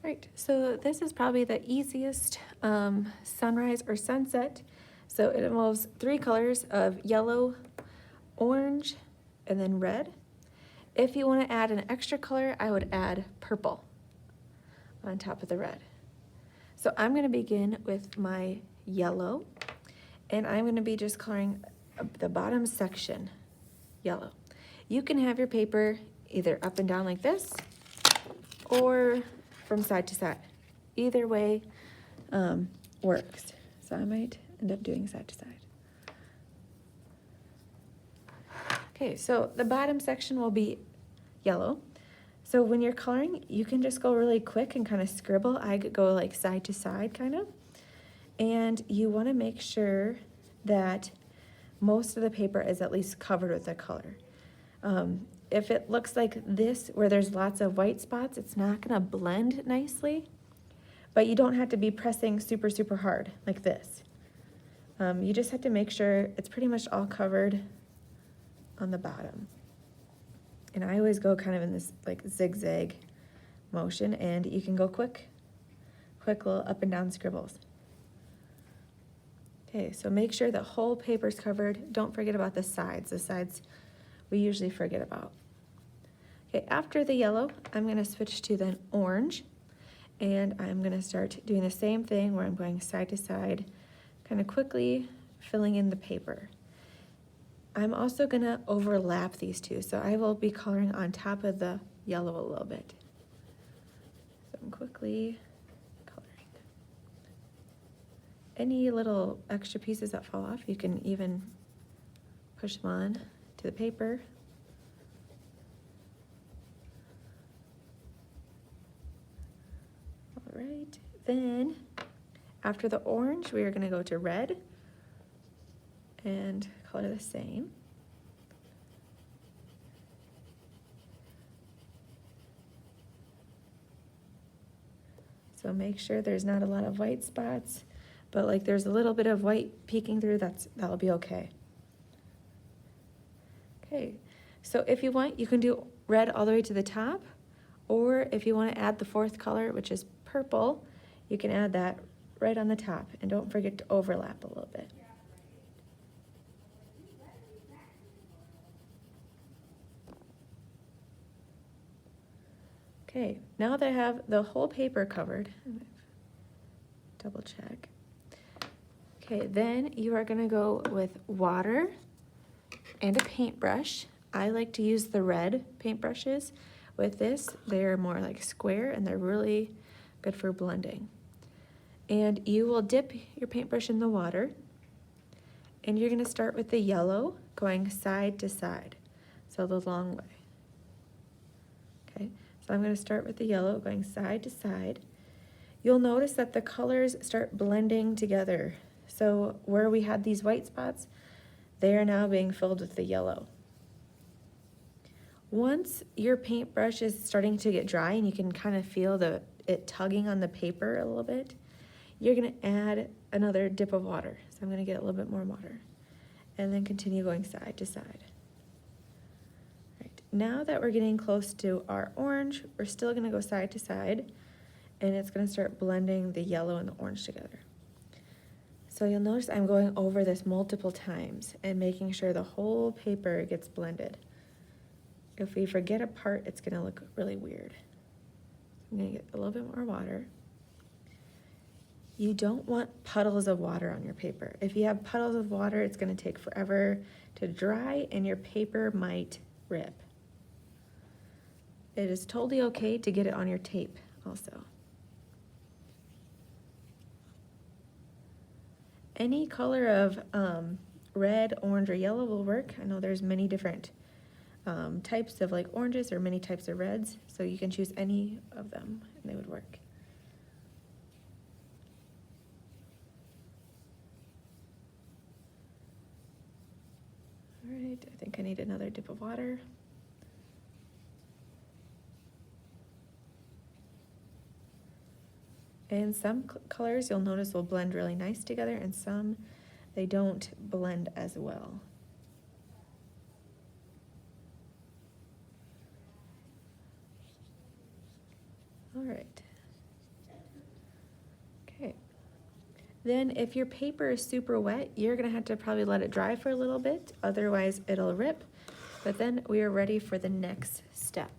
Right, so this is probably the easiest sunrise or sunset. So it involves three colors of yellow, orange, and then red. If you want to add an extra color, I would add purple on top of the red. So I'm going to begin with my yellow, and I'm going to be just coloring the bottom section yellow. You can have your paper either up and down like this or from side to side. Either way works. So I might end up doing side to side. Okay, so the bottom section will be yellow. So when you're coloring, you can just go really quick and kind of scribble. I go like side to side kind of. And you want to make sure that most of the paper is at least covered with the color. If it looks like this, where there's lots of white spots, it's not going to blend nicely. But you don't have to be pressing super, super hard like this. You just have to make sure it's pretty much all covered on the bottom. And I always go kind of in this like zigzag motion, and you can go quick little up and down scribbles. Okay, so make sure the whole paper's covered. Don't forget about the sides. The sides we usually forget about. Okay, after the yellow, I'm gonna switch to then orange, and I'm gonna start doing the same thing where I'm going side to side, kind of quickly filling in the paper. I'm also gonna overlap these two, so I will be coloring on top of the yellow a little bit. So I'm quickly coloring. Any little extra pieces that fall off, you can even push them on to the paper. All right, then after the orange, we are gonna go to red and color the same. So make sure there's not a lot of white spots, but like there's a little bit of white peeking through, that'll be okay. Okay, so if you want, you can do red all the way to the top, or if you want to add the fourth color, which is purple, you can add that right on the top, and don't forget to overlap a little bit. Okay, now that I have the whole paper covered, double check. Okay, then you are gonna go with water and a paintbrush. I like to use the red paintbrushes. With this, they're more like square and they're really good for blending. And you will dip your paintbrush in the water, and you're gonna start with the yellow going side to side, so the long way. Okay, so I'm gonna start with the yellow going side to side. You'll notice that the colors start blending together. So where we had these white spots, they are now being filled with the yellow. Once your paintbrush is starting to get dry and you can kind of feel it tugging on the paper a little bit, you're gonna add another dip of water. So I'm gonna get a little bit more water and then continue going side to side. Right. Now that we're getting close to our orange, we're still gonna go side to side, and it's gonna start blending the yellow and the orange together. So you'll notice I'm going over this multiple times and making sure the whole paper gets blended. If we forget a part, it's gonna look really weird. I'm gonna get a little bit more water. You don't want puddles of water on your paper. If you have puddles of water, it's gonna take forever to dry and your paper might rip. It is totally okay to get it on your tape also. Any color of red, orange, or yellow will work. I know there's many different types of like oranges or many types of reds, so you can choose any of them and they would work. All right, I think I need another dip of water. And some colors you'll notice will blend really nice together, and some they don't blend as well. All right, Then if your paper is super wet, you're gonna have to probably let it dry for a little bit, otherwise it'll rip. But then we are ready for the next step.